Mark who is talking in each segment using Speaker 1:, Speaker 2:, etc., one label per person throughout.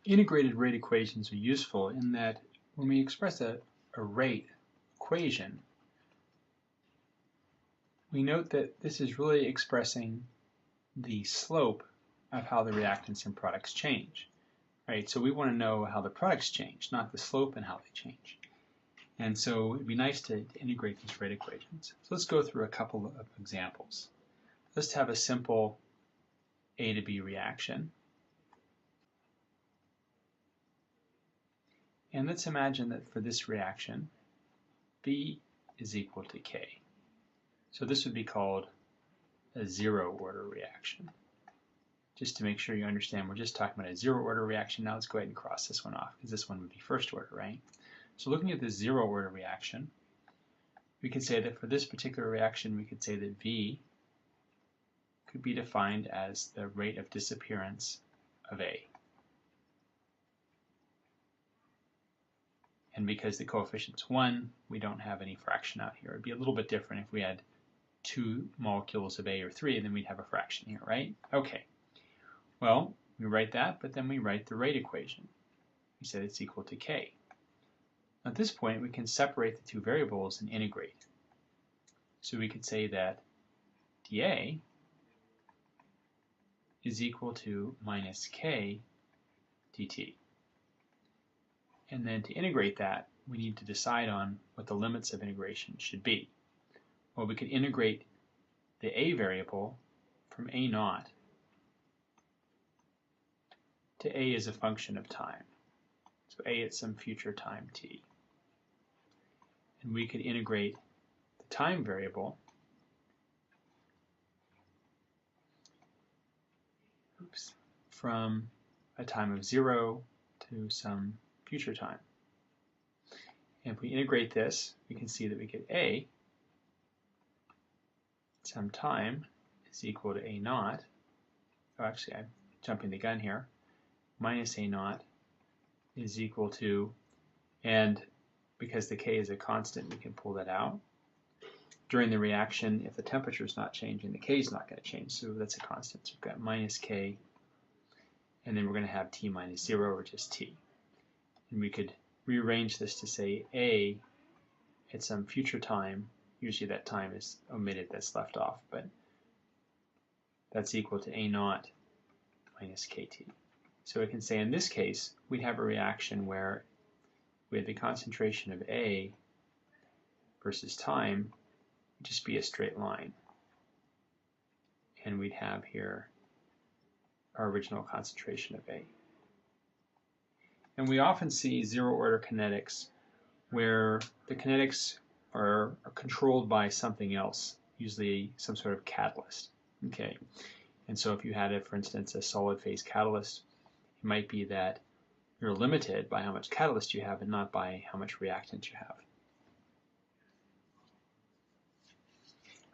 Speaker 1: Integrated rate equations are useful in that when we express a rate equation, we note that this is really expressing the slope of how the reactants and products change. Right? So we want to know how the products change, not the slope and how they change. And so it'd be nice to integrate these rate equations. So let's go through a couple of examples. Let's have a simple A to B reaction. And let's imagine that for this reaction, B is equal to K. So this would be called a zero order reaction. Just to make sure you understand, we're just talking about a zero order reaction. Now let's go ahead and cross this one off, because this one would be first order, right? So looking at this zero order reaction, we could say that for this particular reaction, we could say that V could be defined as the rate of disappearance of A. And because the coefficient's 1, we don't have any fraction out here. It'd be a little bit different if we had 2 molecules of A or 3, and then we'd have a fraction here, right? Okay. Well, we write that, but then we write the rate equation. We said it's equal to K. At this point, we can separate the two variables and integrate. So we could say that dA is equal to minus K dt. And then to integrate that, we need to decide on what the limits of integration should be. Well, we could integrate the A variable from A naught to A as a function of time. So A at some future time t. And we could integrate the time variable from a time of 0 to some future time. And if we integrate this, we can see that we get A at some time is equal to A naught. Oh, actually, I'm jumping the gun here. Minus A naught is equal to, and because the K is a constant, we can pull that out. During the reaction, if the temperature is not changing, the K is not going to change, so that's a constant. So we've got minus K, and then we're going to have T minus 0, or just T. And we could rearrange this to say A at some future time. Usually that time is omitted, that's left off, but that's equal to A naught minus KT. So we can say in this case, we'd have a reaction where we had the concentration of A versus time would just be a straight line. And we'd have here our original concentration of A. And we often see zero order kinetics where the kinetics are controlled by something else, usually some sort of catalyst. Okay. And so if you had, for instance, a solid phase catalyst, it might be that you're limited by how much catalyst you have and not by how much reactant you have.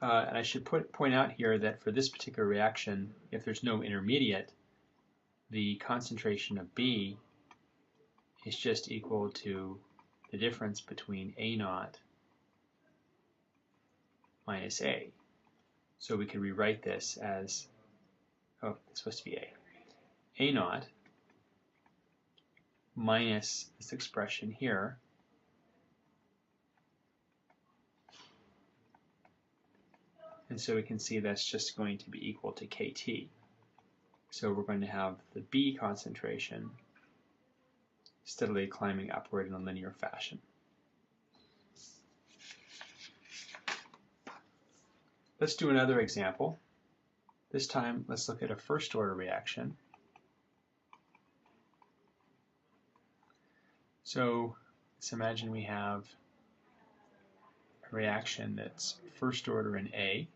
Speaker 1: And I should point out here that for this particular reaction, if there's no intermediate, the concentration of B is just equal to the difference between A naught minus A. So we could rewrite this as, oh, it's supposed to be A naught minus this expression here and so we can see that's just going to be equal to KT. So we're going to have the B concentration steadily climbing upward in a linear fashion. Let's do another example. This time let's look at a first order reaction. So let's imagine we have a reaction that's first order in A.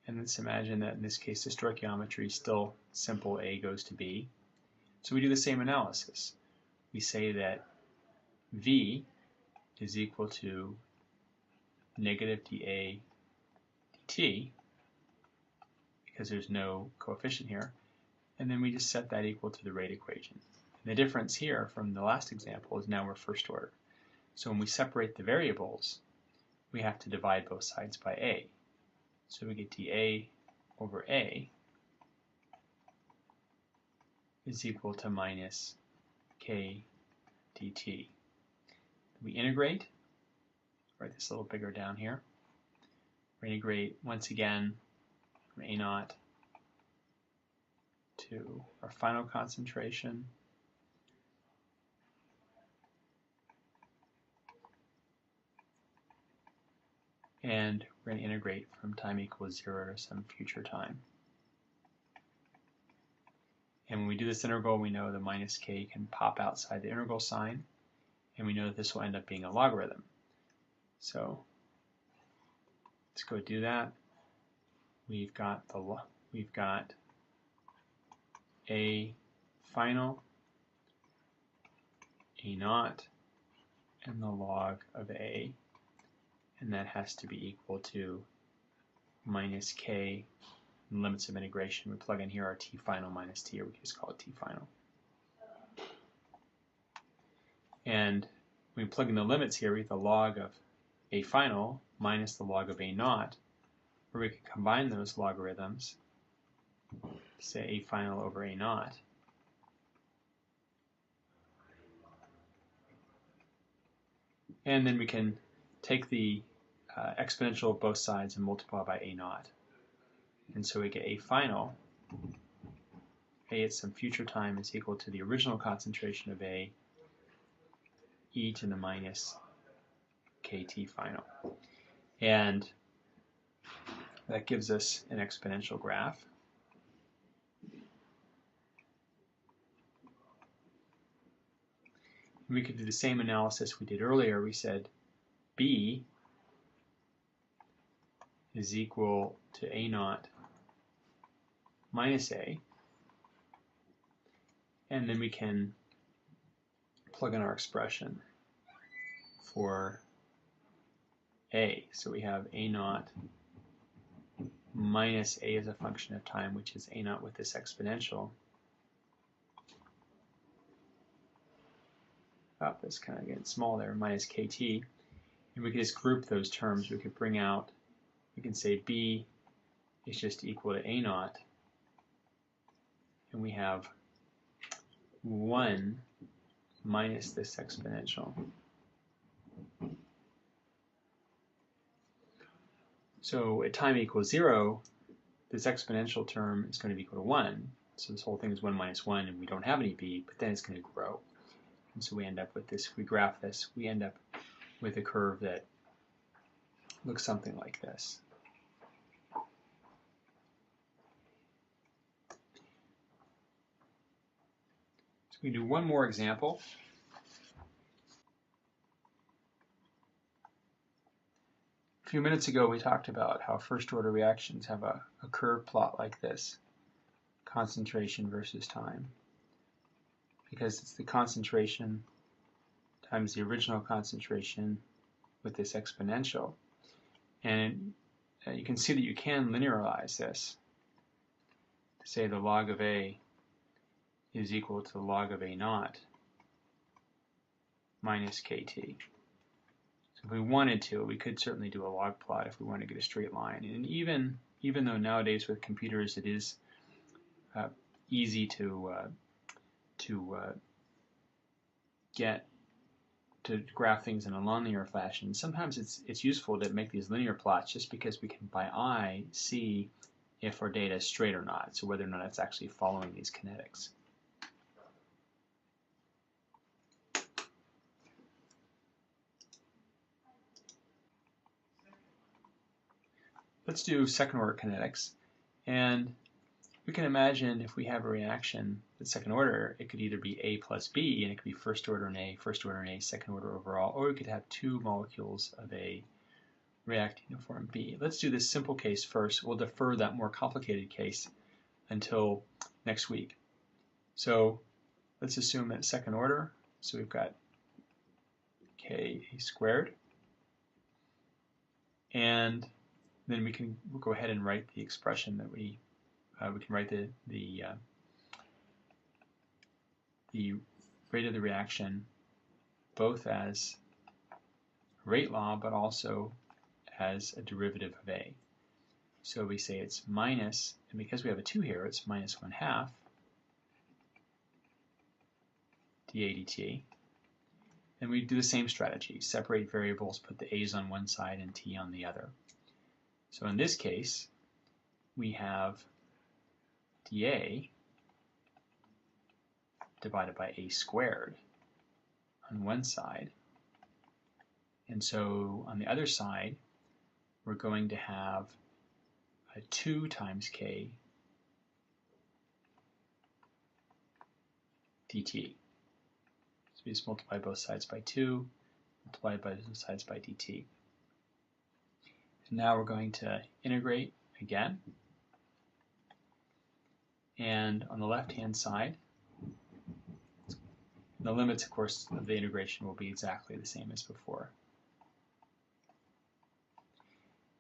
Speaker 1: And let's imagine that in this case the stoichiometry is still simple, A goes to B. So we do the same analysis. We say that V is equal to negative dA dt, because there's no coefficient here, and then we just set that equal to the rate equation. And the difference here from the last example is now we're first order. So when we separate the variables, we have to divide both sides by A. So we get dA over A is equal to minus k dt. We integrate, write this a little bigger down here. We integrate once again from A naught to our final concentration. And we're going to integrate from time equals 0 to some future time. And when we do this integral, we know the minus k can pop outside the integral sign, and we know that this will end up being a logarithm. So let's go do that. We've got a final, a naught, and the log of a, and that has to be equal to minus k. And limits of integration, we plug in here our t final minus t, or we can just call it t final. And when we plug in the limits here, we get the log of a final minus the log of a naught, or we can combine those logarithms, say a final over a naught. And then we can take the exponential of both sides and multiply by a naught. And so we get a final, a at some future time is equal to the original concentration of a, e to the minus kt final. And that gives us an exponential graph. We could do the same analysis we did earlier. We said b is equal to a naught minus a, and then we can plug in our expression for a. So we have a naught minus a as a function of time, which is a naught with this exponential. Oh, that's kind of getting small there, minus kt. And we can just group those terms. We could bring out, we can say b is just equal to a naught, and we have 1 minus this exponential. So at time equals 0, this exponential term is going to be equal to 1. So this whole thing is 1 minus 1, and we don't have any b, but then it's going to grow. And so we end up with this, if we graph this, we end up with a curve that looks something like this. So we do one more example. A few minutes ago we talked about how first order reactions have a curve plot like this, concentration versus time, because it's the concentration times the original concentration with this exponential. And you can see that you can linearize this to say the log of a is equal to the log of a naught minus kt. So if we wanted to, we could certainly do a log plot if we want to get a straight line. And even though nowadays with computers it is easy to graph things in a nonlinear fashion, sometimes it's useful to make these linear plots just because we can by eye see if our data is straight or not, so whether or not it's actually following these kinetics. Let's do second order kinetics, and we can imagine if we have a reaction that's second order, it could either be A plus B, and it could be first order in A, second order overall, or we could have two molecules of A reacting to form B. Let's do this simple case first. We'll defer that more complicated case until next week. So let's assume that second order, so we've got Ka squared, and then we'll go ahead and write the expression that we can write the rate of the reaction both as rate law but also as a derivative of A. So we say it's minus, and because we have a 2 here, it's minus 1/2 dA dt. And we do the same strategy. Separate variables, put the a's on one side and t on the other. So in this case, we have dA divided by a squared on one side. And so on the other side, we're going to have a 2 times k dt. So we just multiply both sides by 2, multiply both sides by dt. And now we're going to integrate again. And on the left-hand side, the limits, of course, of the integration will be exactly the same as before.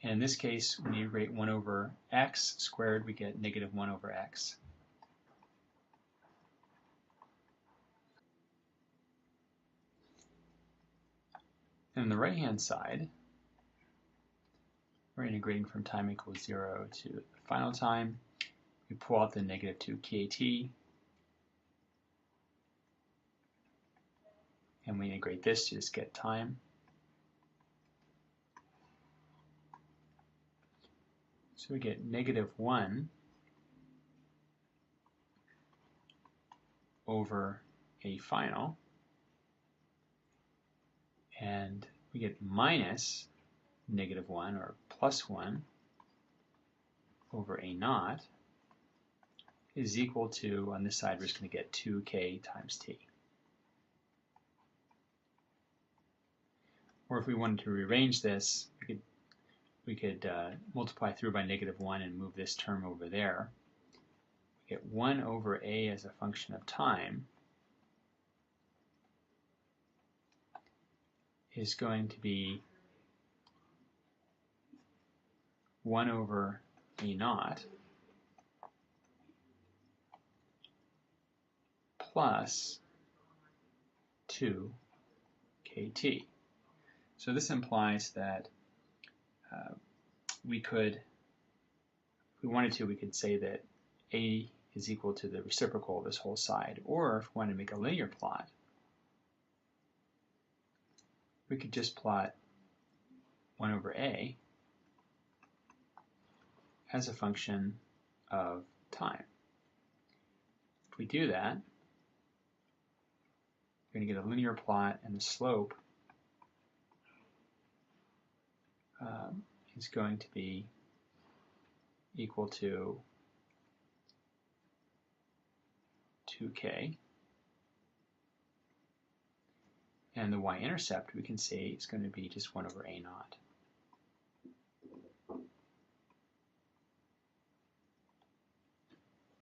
Speaker 1: And in this case, when you integrate 1 over x squared, we get negative 1 over x. And on the right-hand side, we're integrating from time equals 0 to the final time. We pull out the negative 2 kt, and we integrate this to just get time. So we get negative 1 over a final, and we get minus negative 1 or plus 1 over a naught is equal to, on this side we're just going to get 2k times t. Or if we wanted to rearrange this, we could multiply through by negative 1 and move this term over there. We get 1 over a as a function of time is going to be 1 over a naught plus 2 kt. So this implies that we could, if we wanted to, we could say that a is equal to the reciprocal of this whole side. Or if we wanted to make a linear plot, we could just plot 1 over a as a function of time. If we do that, we're going to get a linear plot, and the slope is going to be equal to 2k. And the y-intercept, we can say, is going to be just 1 over a naught.